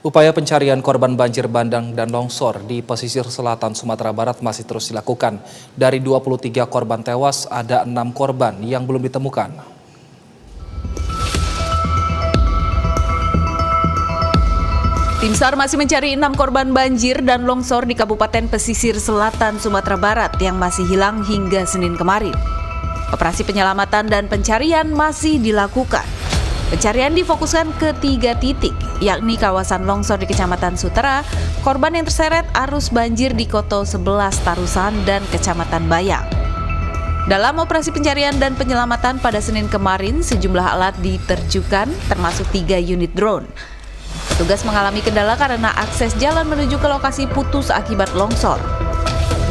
Upaya pencarian korban banjir bandang dan longsor di pesisir selatan Sumatera Barat masih terus dilakukan. Dari 23 korban tewas, ada 6 korban yang belum ditemukan. Tim SAR masih mencari 6 korban banjir dan longsor di Kabupaten Pesisir Selatan Sumatera Barat yang masih hilang hingga Senin kemarin. Operasi penyelamatan dan pencarian masih dilakukan. Pencarian difokuskan ke 3 titik, yakni kawasan longsor di Kecamatan Sutera, korban yang terseret arus banjir di Koto 11 Tarusan dan Kecamatan Bayang. Dalam operasi pencarian dan penyelamatan pada Senin kemarin, sejumlah alat diterjunkan termasuk 3 unit drone. Petugas mengalami kendala karena akses jalan menuju ke lokasi putus akibat longsor.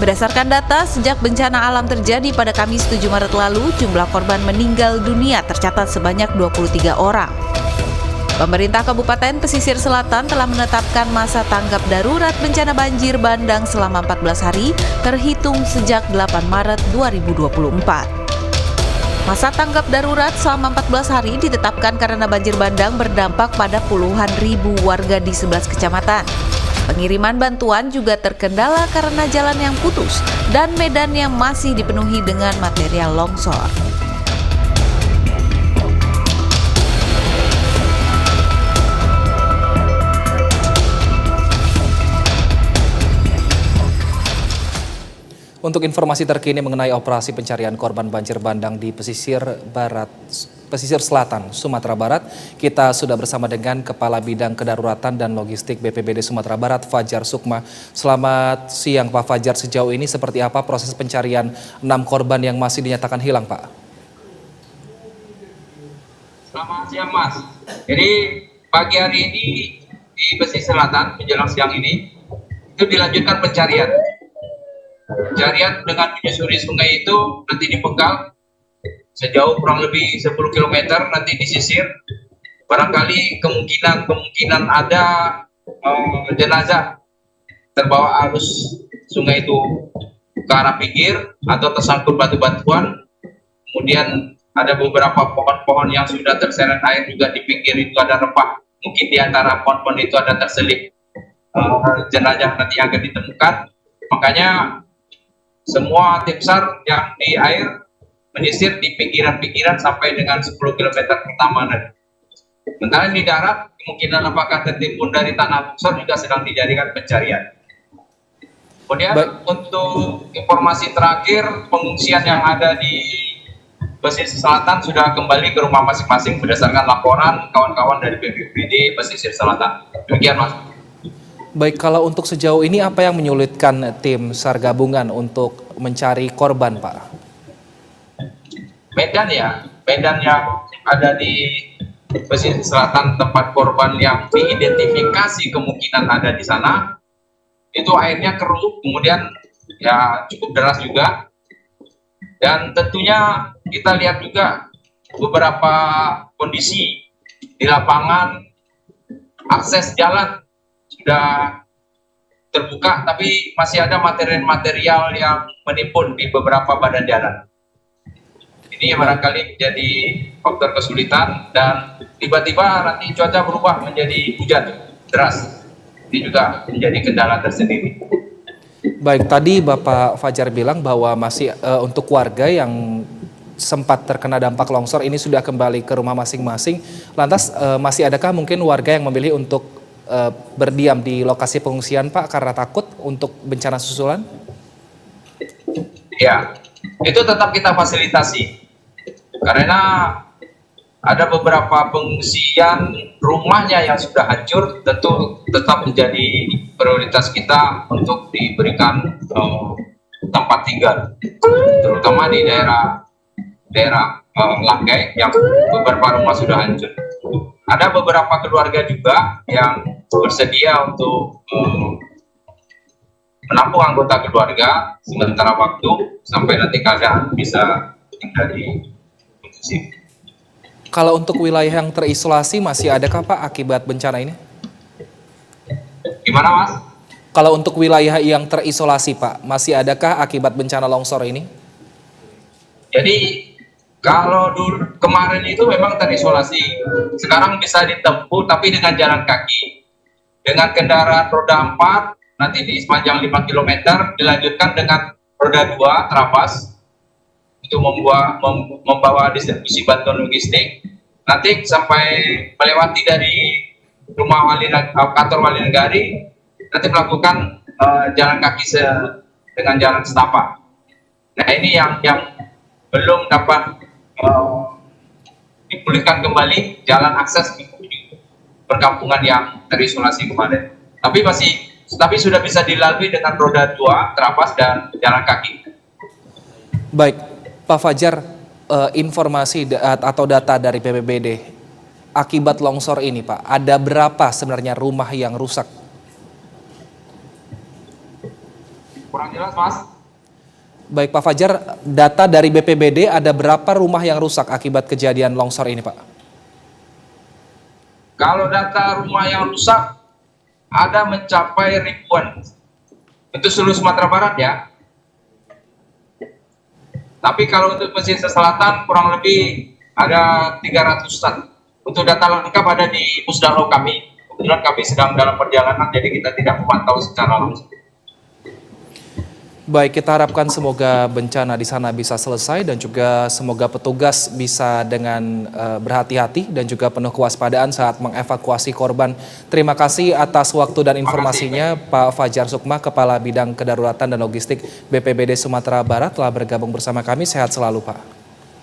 Berdasarkan data, sejak bencana alam terjadi pada Kamis 7 Maret lalu, jumlah korban meninggal dunia tercatat sebanyak 23 orang. Pemerintah Kabupaten Pesisir Selatan telah menetapkan masa tanggap darurat bencana banjir bandang selama 14 hari, terhitung sejak 8 Maret 2024. Masa tanggap darurat selama 14 hari ditetapkan karena banjir bandang berdampak pada puluhan ribu warga di 11 kecamatan. Pengiriman bantuan juga terkendala karena jalan yang putus dan medan yang masih dipenuhi dengan material longsor. Untuk informasi terkini mengenai operasi pencarian korban banjir bandang di pesisir selatan Sumatera Barat, kita sudah bersama dengan Kepala Bidang Kedaruratan dan Logistik BPBD Sumatera Barat, Fajar Sukma. Selamat siang Pak Fajar, sejauh ini seperti apa proses pencarian 6 korban yang masih dinyatakan hilang Pak? Selamat siang Mas. Jadi pagi hari ini di pesisir selatan menjelang siang ini itu dilanjutkan pencarian. Pencarian dengan menyusuri sungai itu nanti dipenggal sejauh kurang lebih 10 km nanti disisir. Barangkali kemungkinan ada jenazah terbawa arus sungai itu ke arah pinggir atau tersangkut batu-batuan. Kemudian ada beberapa pohon-pohon yang sudah terseret air juga di pinggir itu ada rempah. Mungkin di antara pohon-pohon itu ada terselip jenazah nanti yang akan ditemukan. Makanya semua tim SAR yang di air menyisir di pinggiran-pinggiran sampai dengan 10 km pertama. Sementara di darat, kemungkinan apakah tertimbun dari tanah longsor juga sedang dijadikan pencarian. Kemudian untuk informasi terakhir, pengungsian yang ada di pesisir selatan sudah kembali ke rumah masing-masing berdasarkan laporan kawan-kawan dari BPBD pesisir selatan. Demikian Mas. Baik, kalau untuk sejauh ini apa yang menyulitkan tim SAR gabungan untuk mencari korban, Pak? Medan yang ada di pesisir selatan tempat korban yang diidentifikasi kemungkinan ada di sana, itu airnya keruh, kemudian ya cukup deras juga. Dan tentunya kita lihat juga beberapa kondisi di lapangan, akses jalan sudah terbuka, tapi masih ada material-material yang menimbun di beberapa badan jalan. Ini yang barangkali menjadi faktor kesulitan dan tiba-tiba nanti cuaca berubah menjadi hujan deras. Ini juga menjadi kendala tersendiri. Baik, tadi Bapak Fajar bilang bahwa masih untuk warga yang sempat terkena dampak longsor ini sudah kembali ke rumah masing-masing. Lantas masih adakah mungkin warga yang memilih untuk berdiam di lokasi pengungsian Pak karena takut untuk bencana susulan? Ya, itu tetap kita fasilitasi karena ada beberapa pengungsian rumahnya yang sudah hancur, tentu tetap menjadi prioritas kita untuk diberikan tempat tinggal, terutama di daerah Langkai yang beberapa rumah sudah hancur. Ada beberapa keluarga juga yang bersedia untuk menampung anggota keluarga sementara waktu sampai nanti keadaan bisa tinggal di pengungsi. Kalau untuk wilayah yang terisolasi masih adakah Pak akibat bencana ini? Gimana Mas? Kalau untuk wilayah yang terisolasi Pak, masih adakah akibat bencana longsor ini? Jadi kalau dulu kemarin itu memang terisolasi, sekarang bisa ditempuh tapi dengan jalan kaki. dengan kendaraan roda 4 nanti di sepanjang 5 km dilanjutkan dengan roda 2 Trapas untuk membawa distribusi bantuan logistik. Nanti sampai melewati dari kantor Wali Negari, nanti melakukan jalan kaki dengan jalan setapak. Nah ini yang belum dapat dipulihkan kembali jalan akses menuju perkampungan yang terisolasi kemarin. Tapi sudah bisa dilalui dengan roda 2 Trapas dan jalan kaki. Baik, Pak Fajar, informasi atau data dari BPBD akibat longsor ini, Pak, ada berapa sebenarnya rumah yang rusak? Kurang jelas, Mas. Baik, Pak Fajar, data dari BPBD ada berapa rumah yang rusak akibat kejadian longsor ini, Pak? Kalau data rumah yang rusak ada mencapai ribuan. Itu seluruh Sumatera Barat ya. Tapi kalau untuk pesisir selatan kurang lebih ada 300-an. Untuk data lengkap ada di Pusdalo kami. Kebetulan kami sedang dalam perjalanan, jadi kita tidak memantau secara langsung. Baik, kita harapkan semoga bencana di sana bisa selesai dan juga semoga petugas bisa dengan berhati-hati dan juga penuh kewaspadaan saat mengevakuasi korban. Terima kasih atas waktu dan informasinya Pak Fajar Sukma, Kepala Bidang Kedaruratan dan Logistik BPBD Sumatera Barat telah bergabung bersama kami. Sehat selalu, Pak.